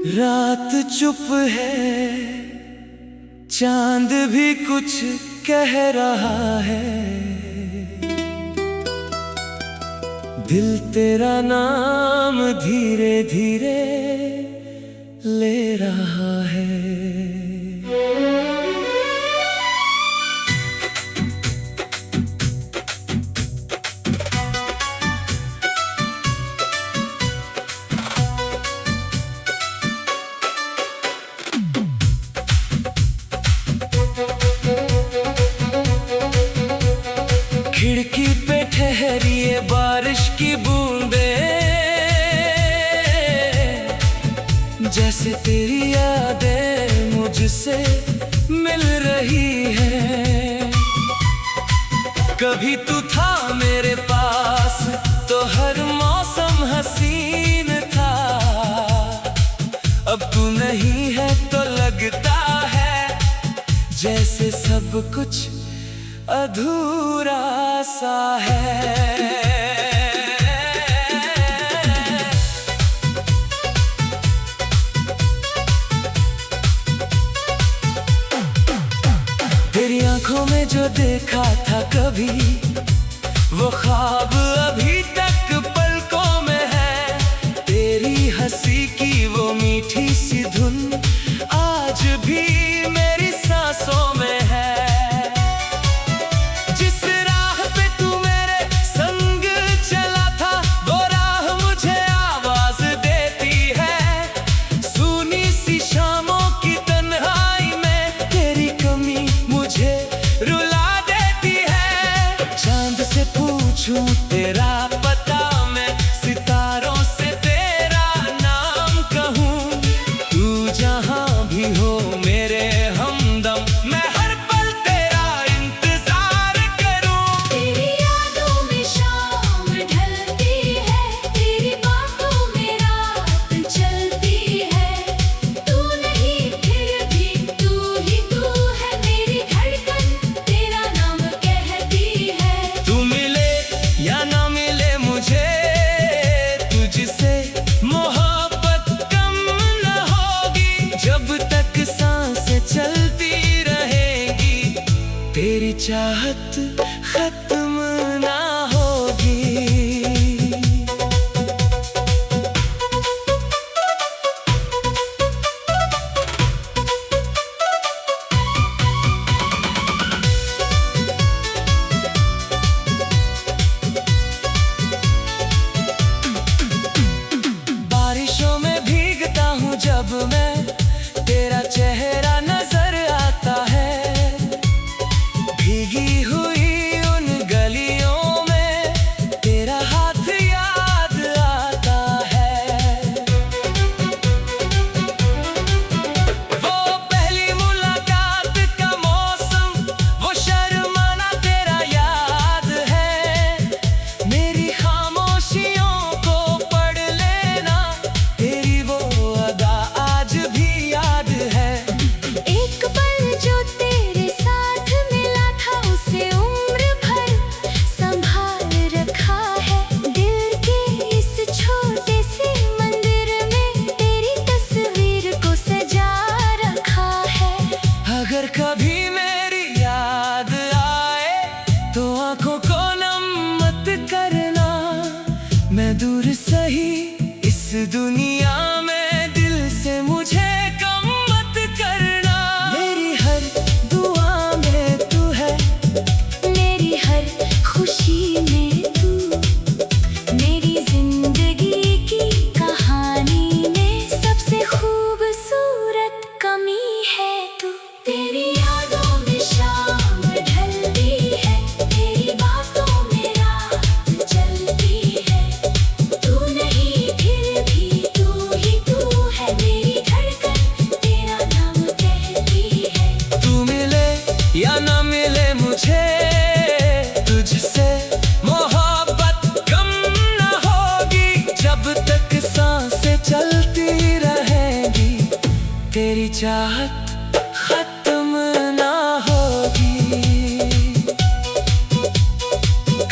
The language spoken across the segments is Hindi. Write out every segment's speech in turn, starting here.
रात चुप है, चांद भी कुछ कह रहा है। दिल तेरा नाम धीरे धीरे ले रहा है। खिड़की पे ठहरी है बारिश की बूंदें, जैसे तेरी यादें मुझसे मिल रही है। कभी तू था मेरे पास तो हर मौसम हसीन था, अब तू नहीं है तो लगता है जैसे सब कुछ अधूरा सा है। तेरी आंखों में जो देखा था कभी, वो ख्वाब अभी तक पलकों में है। तेरी हंसी की वो मीठी सी धुन आज भी मेरी सांसों में है। तेरा पता मैं सितारों से तेरा नाम कहूँ, तू जहाँ भी हो मेरे हमदम, मैं हर पल तेरा इंतजार करूँ। तेरी यादों में शाम ढलती है, तेरी बातों में रात चलती है। तू नहीं फिर भी तू ही तू है, मेरी धड़कन तेरा नाम कहती है। तू मिले या ना मिले मुझे, तुझसे मोहब्बत कम न होगी। जब तक सांसें चलती रहेंगी, तेरी चाहत खत्म ना होगी। जब मैं तेरा चेहरा नजर आता है, भीगी हुई उन गलियों में तेरा हाथ याद आता है। वो पहली मुलाकात का मौसम, वो शर्माना तेरा याद है। मेरी खामोशियों को पढ़ लेना, तेरी वो अगर कभी मेरी याद आए तो आंखों को नम मत करना। मैं दूर सही इस दुनिया में, दिल से मुझे कम मत करना। मेरी हर दुआ में तू है, मेरी हर खुशी में तू, मेरी जिंदगी की कहानी में सबसे खूबसूरत कमी है तू। तेरी यादों में शाम ढलती है, तेरी बातों में रात चलती है। तू नहीं फिर भी तू ही तू है, मेरी धड़कन तेरा नाम कहती है। तू मिले या ना मिले मुझे, तुझसे मोहब्बत कम न होगी। जब तक सांसें चलती रहेंगी, तेरी चाहत खत्म ना होगी।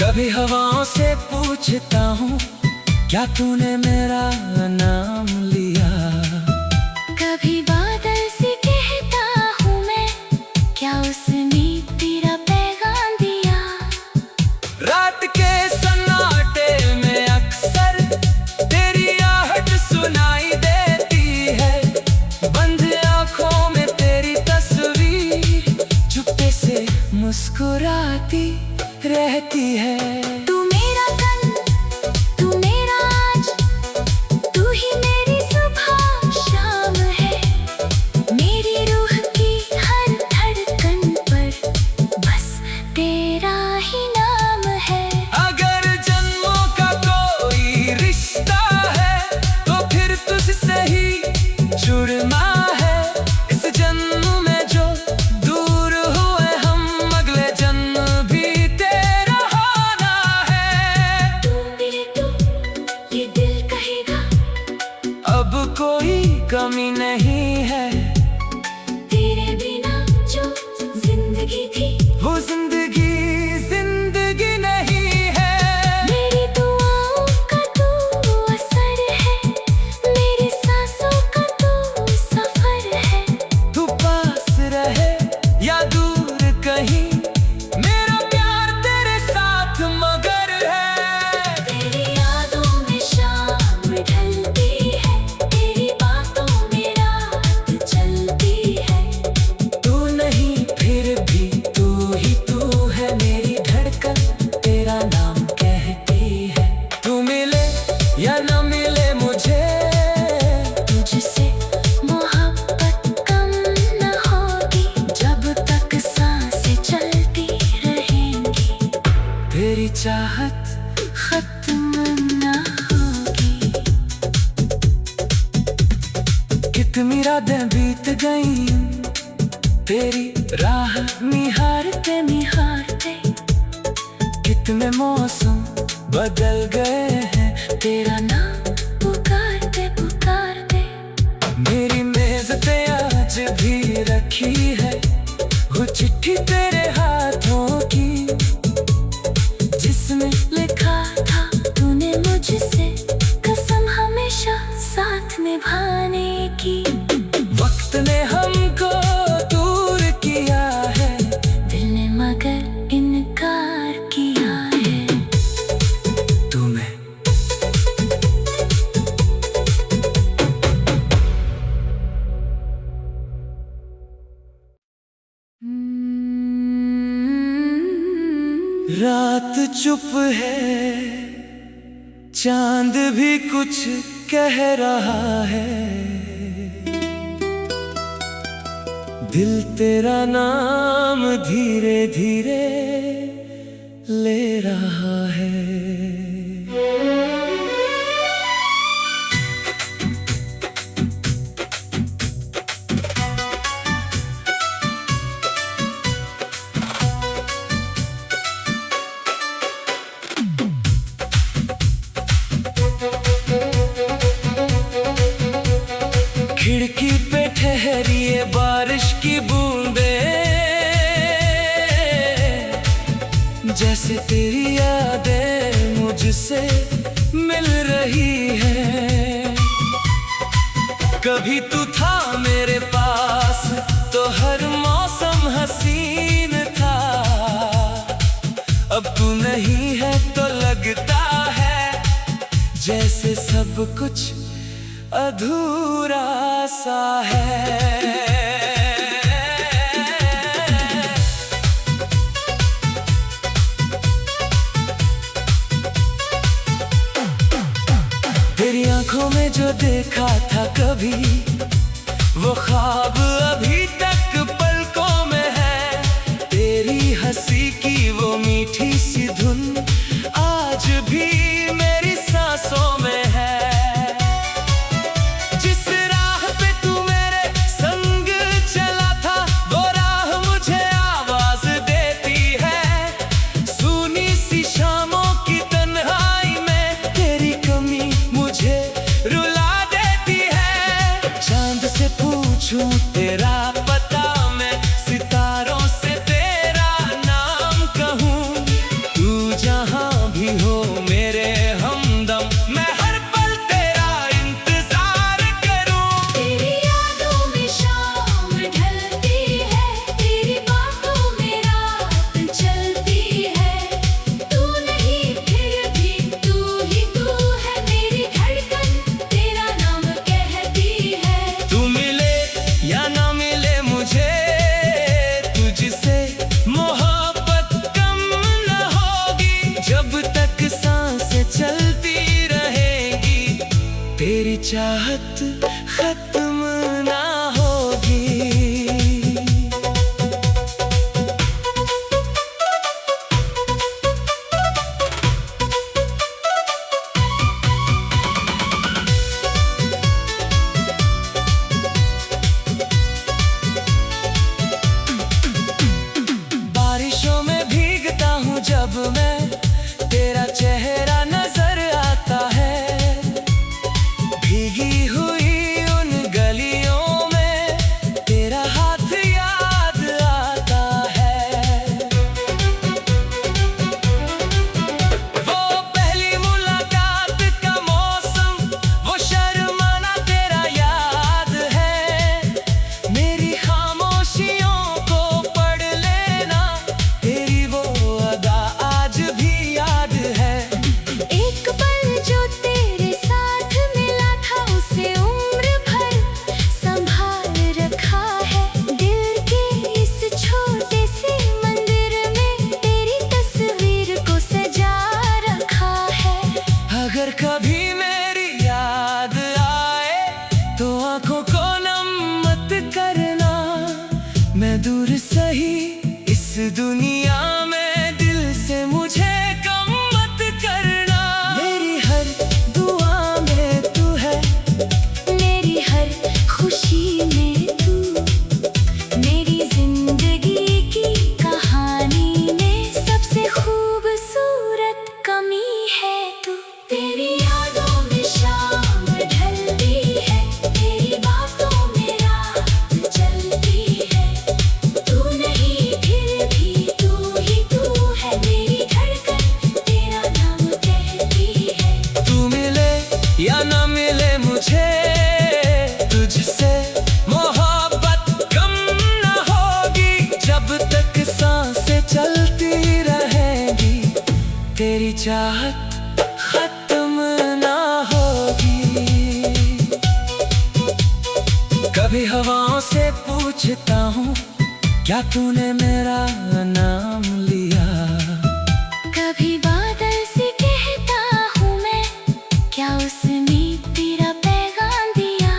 कभी हवाओं से पूछता हूँ, क्या तूने मेरा नाम लिया? कोई कमी नहीं है। तेरे बिना जो जिंदगी थी वो जिंदगी जिंदगी नहीं है। मेरी दुआओं का तू असर है, मेरी सांसों का तू सफर है। तू पास रहे या दूर कहीं, मेरा प्यार तेरे साथ मगर है। तेरी यादों में शाम ढलती है, तेरी बातों में रात चलती है। तू नहीं फिर भी तू ही तू है, मेरी धड़कन तेरा नाम कहती है। तू मिले या न मिले मुझे, तुझसे मोहब्बत कम न होगी, जब तक सांसें चलती रहेंगी। तेरी चाहत खत्म न होगी। कितनी रातें बीत गई तेरी राह निहारते निहारते। कितने मौसम बदल गए हैं तेरा नाम पुकारते पुकारते। मेरी मेज पे आज भी रखी है वो चिट्ठी तेरे हाथों की, जिसमें लिखा था तूने मुझसे कसम हमेशा साथ निभाने की। वक्त ने हमको दूर किया है, दिल ने मगर इनकार किया है। तुम्हें रात चुप है, चांद भी कुछ कह रहा है। दिल तेरा नाम धीरे धीरे ले रहा है। खिड़की पे ठहरी है बारिश की बूंदें, जैसे तेरी यादें मुझसे मिल रही है। कभी तू था मेरे पास तो हर मौसम हसीन था, अब तू नहीं है तो लगता है जैसे सब कुछ अधूरा सा है। तेरी आंखों में जो देखा था कभी, वो ख्वाब अभी तक पलकों में है। तेरी हंसी की वो मीठी सी धुन आज भी मेरी सांसों में है। जिस राह पे तू मेरे संग चला था, वो राह मुझे आवाज देती है। सूनी सी शामों की तन्हाई में तेरी कमी मुझे रुला देती है। चांद से पूछूं तेरा पता, मैं सितारों से तेरा नाम कहूँ। तू जहाँ भी हो मेरे हमदम, मैं हर पल तेरा इंतजार करूँ। तेरी यादों में शाम ढलती है, तेरी बातों में रात चलती है। तू नहीं फिर भी तू ही तू है, मेरी धड़कन तेरा नाम कहती है। तू मिले या ना मिले मुझे, तुझसे मोहब्बत कम न होगी, जब तक सांसें चलती रहेंगी। तेरी चाहत खत्म ना होगी। बारिशों में भीगता हूँ जब मैं, तेरा चेहरा नजर आता है। भीगी हुई कभी मेरी याद आए तो आंखों को नम मत करना। मैं दूर सही इस दुनिया में, दिल से मुझे कम मत करना। मेरी हर दुआ में तू है, मेरी हर खुशी में तू, मेरी जिंदगी की कहानी में सबसे खूबसूरत कमी है तू। तेरी यादों में शाम ढलती है, तेरी बातों में रात चलती है। तू नहीं फिर भी तू ही तू है, मेरी धड़कन तेरा नाम कहती है। तू मिले या ना मिले मुझे, तुझसे मोहब्बत कम न होगी। जब तक सांसें चलती रहेंगी, तेरी चाहत खत्म ना होगी। कभी हवाओं से पूछता हूँ, क्या तूने मेरा नाम लिया? कभी बादल से कहता हूँ मैं, क्या उसने तेरा पैगाम दिया?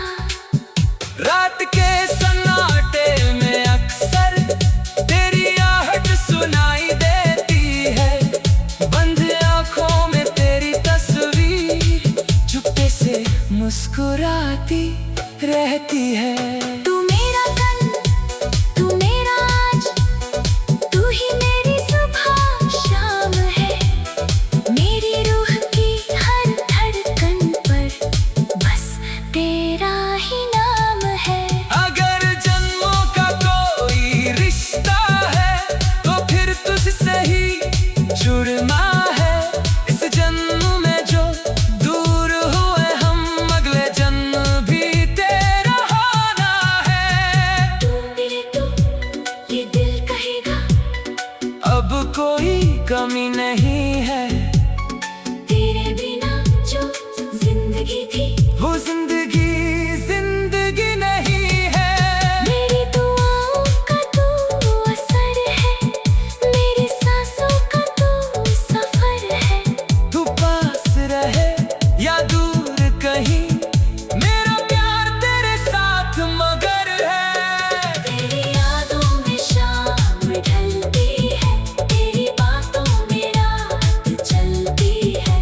रात के सन्नाटे में अक्सर तेरी आहट सुनाई देती है। बंद आँखों में तेरी तस्वीर चुपके से मुस्कुराती रहती है। तू मेरा तन, तू मेरा आज, तू ही मेरी सुबह शाम है। मेरी रूह की हर धड़कन पर बस तेरा ही नाम है। अगर जन्मों का कोई रिश्ता है तो फिर तुझसे ही जुड़ना है। इस जन्म में जो दूर हुए हम, अगले जन्म भी तेरा होना है। तू मिले तो ये दिल कहेगा, अब कोई कमी नहीं है। तेरे बिना जो जिंदगी थी वो जिंदगी जिंदगी नहीं है। मेरी दुआओं का तू असर है, मेरी सांसों का तू सफर है। तू पास रहे या दूर कहीं, मेरा प्यार तेरे साथ मगर है। तेरी यादों में शाम ढलती है, तेरी बातों में रात चलती है।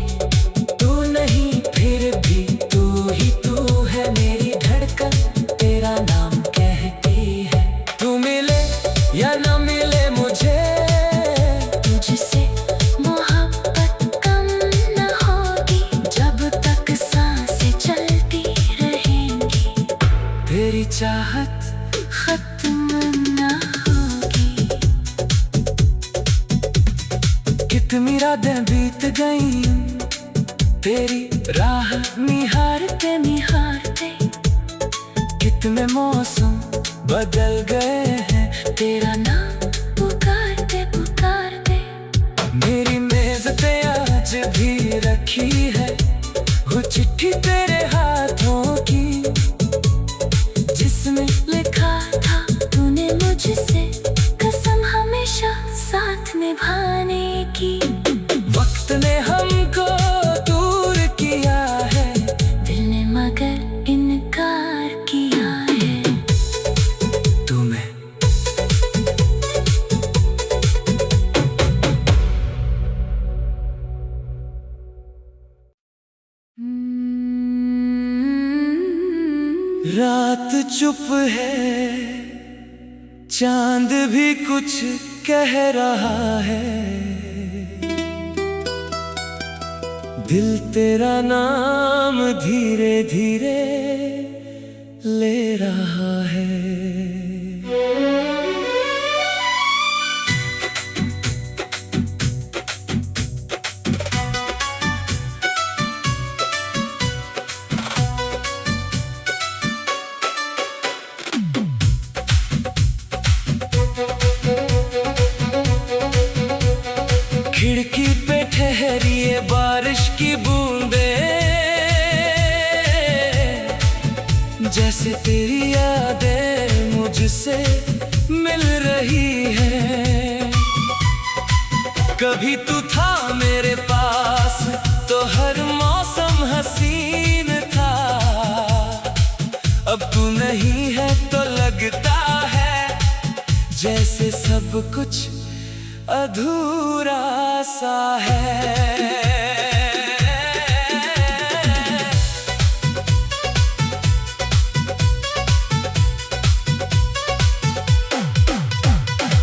तू नहीं फिर भी तू ही तू है, मेरी धड़कन तेरा नाम कहती है। तू मिले या ना मिले मुझे, तुझसे मोहब्बत कम न होगी। जब तक सांसें चलती रहेंगी, तेरी चाहत खत्म न होगी। कितनी रातें बीत गई तेरी राह निहारते निहारते। कितने मौसम बदल गए हैं तेरा नाम पुकारते पुकारते। मेरी मेज पे आज भी रखी है वो चिट्ठी तेरे हाथों की, जिसमें लिखा था तूने मुझसे कसम हमेशा साथ निभाने की। वक्त ने हमको दूर किया है, दिल ने मगर इनकार किया है। तुम्हें रात चुप है, चांद भी कुछ कह रहा है। दिल तेरा नाम धीरे धीरे ले रहा है। खिड़की पे ठहरी है बारिश की बूंदें, जैसे तेरी यादें मुझसे मिल रही है। कभी तू था मेरे पास तो हर मौसम सब कुछ अधूरा सा है।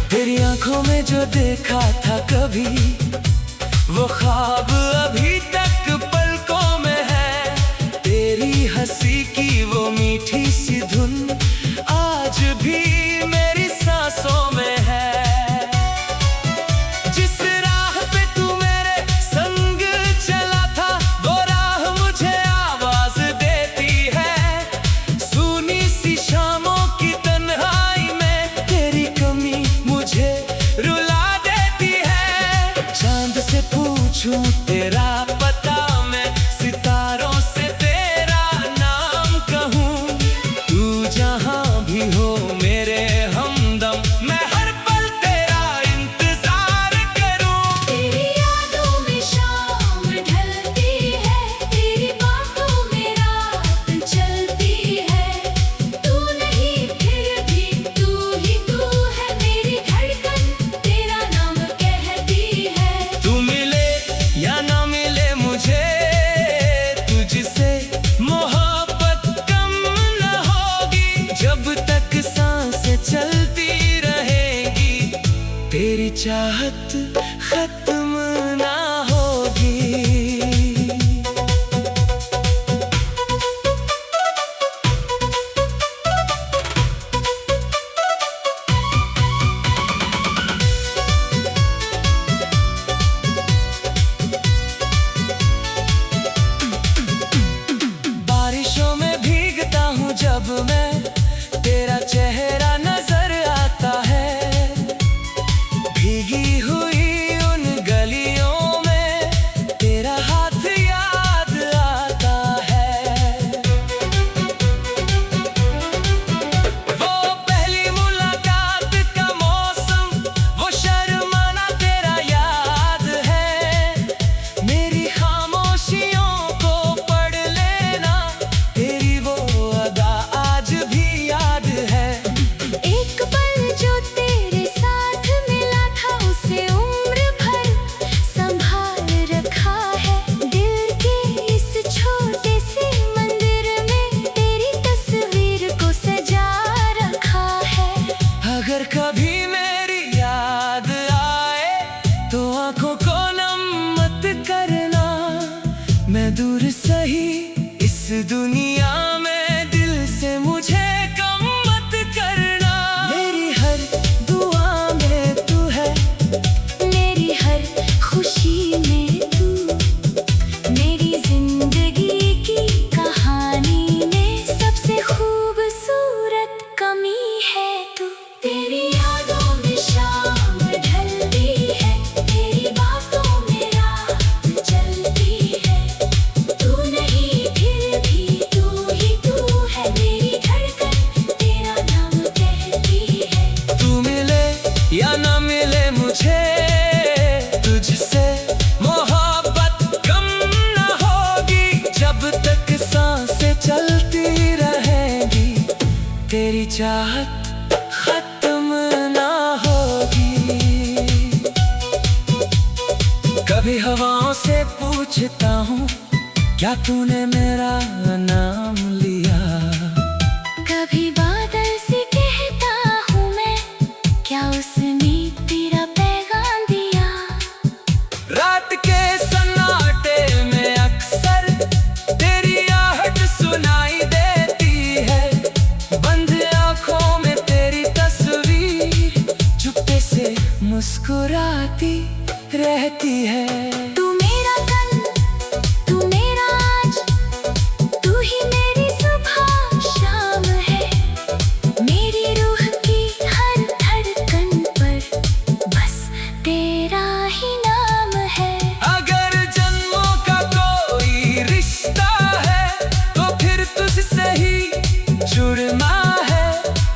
तेरी आंखों में जो देखा था कभी, वो ख्वाब अभी तक पलकों में है। तेरी हंसी की वो मीठी सी धुन आज भी मेरी सांसों में है। जिस राह पे तू मेरे संग चला था, वो राह मुझे आवाज देती है। सूनी सी शामों की तन्हाई में तेरी कमी मुझे रुला देती है। चांद से पूछूं तेरा पता, मैं सितारों से तेरा नाम कहूँ। तू जहाँ भी हो मेरे हमदम, मैं हर पल तेरा इंतजार करूँ। तेरी यादों में शाम ढलती है, तेरी बातों में रात चलती है। तू नहीं फिर भी तू ही तू है, मेरी धड़कन तेरा नाम कहती है। तू मिले या ना मिले मुझे, तुझसे मोहब्बत कम न होगी। जब तक सांसें चलती रहेगी, तेरी चाहत खत्म ना होगी। बारिशों में भीगता हूँ जब मैं, तेरा चेहरा नजर आता है। भीगी हुई उन गलियों में तेरा हाथ याद आता है। वो पहली मुलाकात का मौसम, वो शर्माना तेरा याद है। मेरी खामोशियों को पढ़ लेना, तेरी वो अदा आज भी याद है। एक पल जो तेरे साथ मिला था, उसे उम्र भर संभाल रखा है। दिल के इस छोटे से मंदिर में तेरी तस्वीर को सजा रखा है। अगर कभी मेरी याद आए तो आंखों को नम मत करना। मैं दूर सही इस दुनिया में, दिल से मुझे कम मत करना। मेरी हर दुआ में तू है, मेरी हर खुशी में तू, मेरी जिंदगी की कहानी में सबसे खूबसूरत कमी है तू। तेरी यादों में शाम ढलती है, तेरी बातों में रात चलती है। तू नहीं फिर भी तू ही तू है, मेरी धड़कन तेरा नाम कहती है। तू मिले या ना मिले मुझे, तुझसे मोहब्बत कम न होगी। जब तक सांसें चलती रहेंगी, तेरी चाहत खत्म ना होगी। कभी हवाओं से पूछता हूँ, क्या तूने मेरा नाम लिया? कभी बादल से कहता हूँ मैं, क्या उसने तेरा पैगाम दिया? रात के सन्नाटे में अक्सर तेरी आहट सुनाई देती है। बंद आंखों में तेरी तस्वीर चुप्पे से मुस्कुराती रहती है। तू मेरा कल, तू मेरा आज, तू ही मेरी सुबह शाम है। मेरी रूह की हर धड़कन पर बस तेरा ही नाम है। अगर जन्मों का कोई रिश्ता है, तो फिर तुझसे ही जुड़ना है।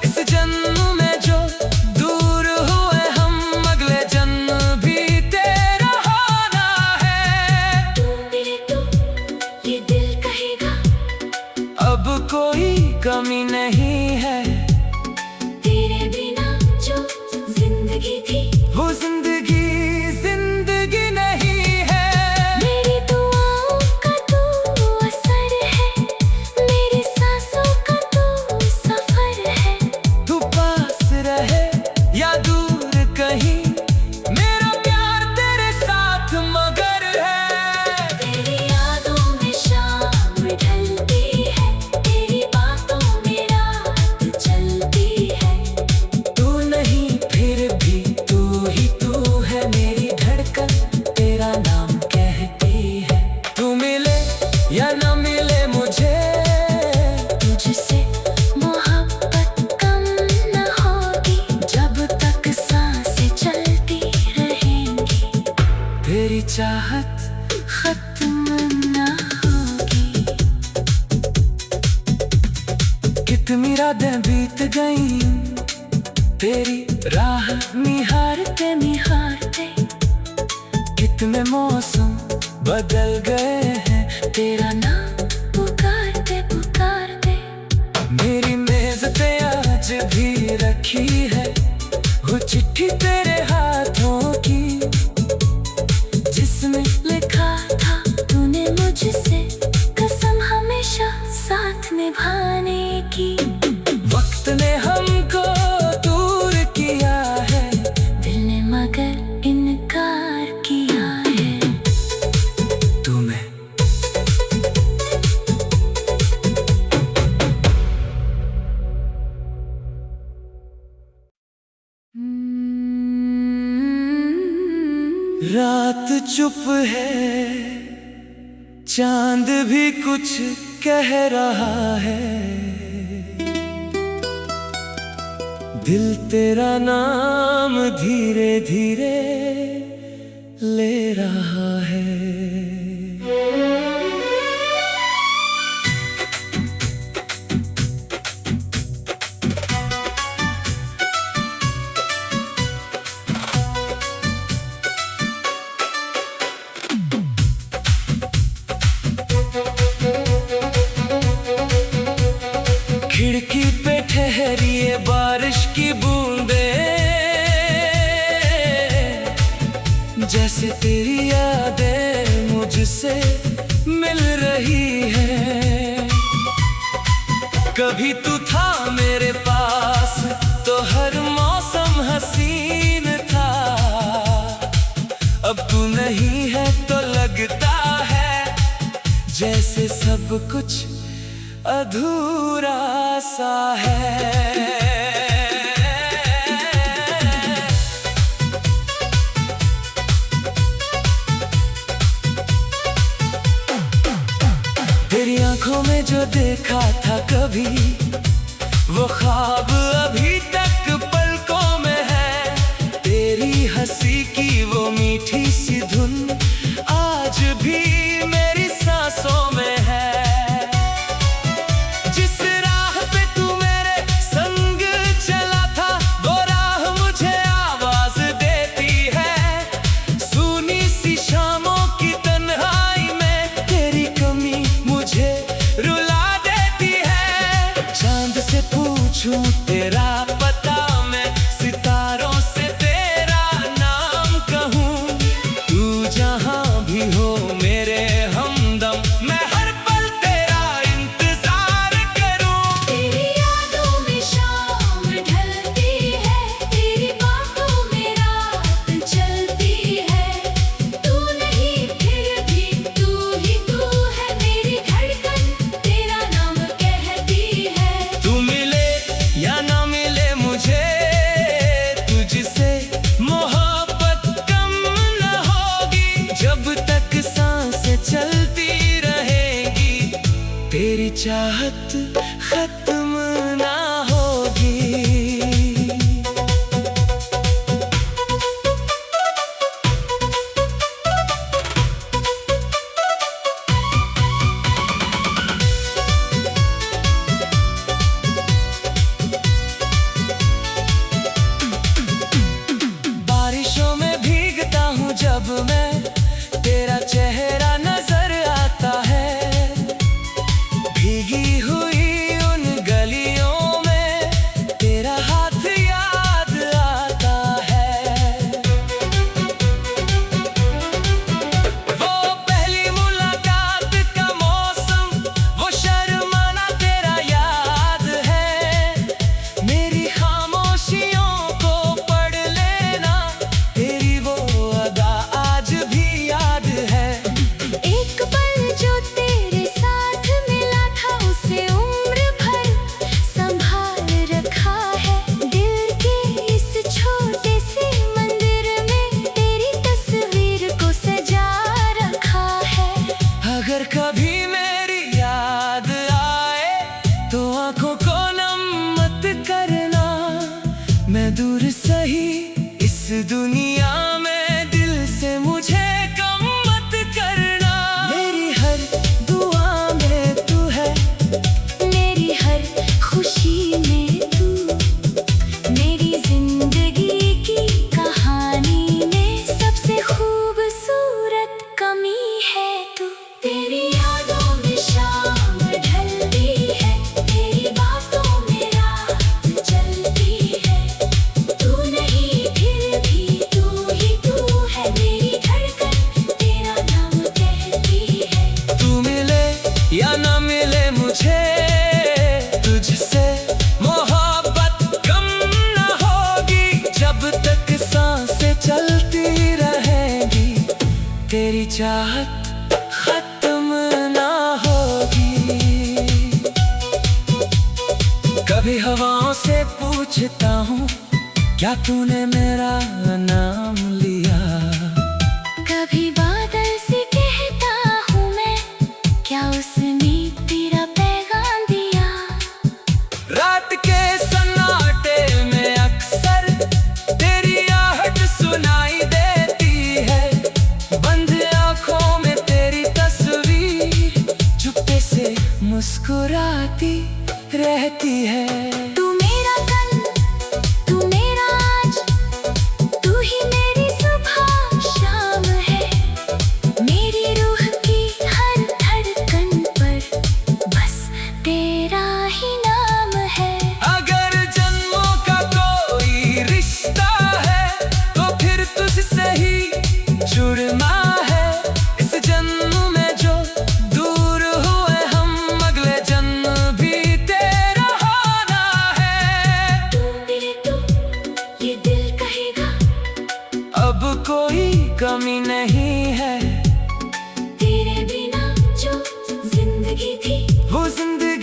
इस जन्म में जो दूर हुए हम, अगले जन्म भी तेरा होना है। तू मिले तो ये दिल कहेगा, अब कोई कमी नहीं है। तेरे बिना जो जिंदगी थी कितनी रातें बीत गई तेरी राह निहारते निहारते, कितने मौसम बदल गए हैं तेरा नाम पुकारते पुकारते। मेरी मेज पे आज भी रखी है वो चिट्ठी तेरे हाथों की, जिसमें लिखा था तूने मुझसे कसम हमेशा साथ निभाने की। वक्त ने हमको दूर किया है, दिल ने मगर इनकार किया है। तुम्हें रात चुप है, चांद भी कुछ कह रहा है, दिल तेरा नाम धीरे धीरे ले रहा है। खिड़की पे ठहरी है बारिश की बूंदें, जैसे तेरी यादें मुझसे मिल रही है। कभी तू था मेरे पास तो हर मौसम हसीन था, अब तू नहीं है तो लगता है जैसे सब कुछ अधूरा सा है। तेरी आंखों में जो देखा था कभी, वो ख्वाब अभी तक पलकों में है। तेरी हंसी की वो मीठी सी धुन आज भी मेरी सांसों में है। तेरा पता मैं सितारों से तेरा नाम कहूँ, तू जहाँ भी हो मेरे हमदम, मैं हर पल तेरा इंतजार करूँ। तेरी यादों में शाम ढलती है, तेरी बातों में रात चलती है। तू नहीं फिर भी तू ही तू है, मेरी धड़कन तेरा नाम कहती है। तू मिले या ना मिले मुझे, तुझसे मोहब्बत कम न होगी। जब तक सांसें चलती रहेगी, तेरी चाहत खत्म ना होगी। जब मैं तेरा चेहरा नजर आता है, भीगी हुई उन गलियों मुझे तुझसे मोहब्बत कम न होगी, जब तक सांसें चलती रहेंगी तेरी चाहत खत्म ना होगी। कभी हवाओं से पूछता हूँ क्या तूने मेरा नाम लिया, कभी बादल से कहता हूँ मैं क्या उसने तेरा पैगाम दिया। रात के सन्नाटे में अक्सर तेरी आहट सुनाई देती है, बंद आँखों में तेरी तस्वीर चुप्पे से मुस्कुराती रहती है। तू मेरा कल, तू मेरा आज, तू ही मेरी सुबह शाम है, मेरी रूह की हर धड़कन पर बस तेरा ही नाम है। अगर जन्मों का कोई रिश्ता है तो फिर तुझसे ही जुड़ना है, इस जन्म में जो दूर हुए हम अगले जन्म भी तेरा होना है। तू मेरे तू ये दिल कहेगा अब कोई कमी नहीं है, तेरे बिना जो जिंदगी थी वो जिंदगी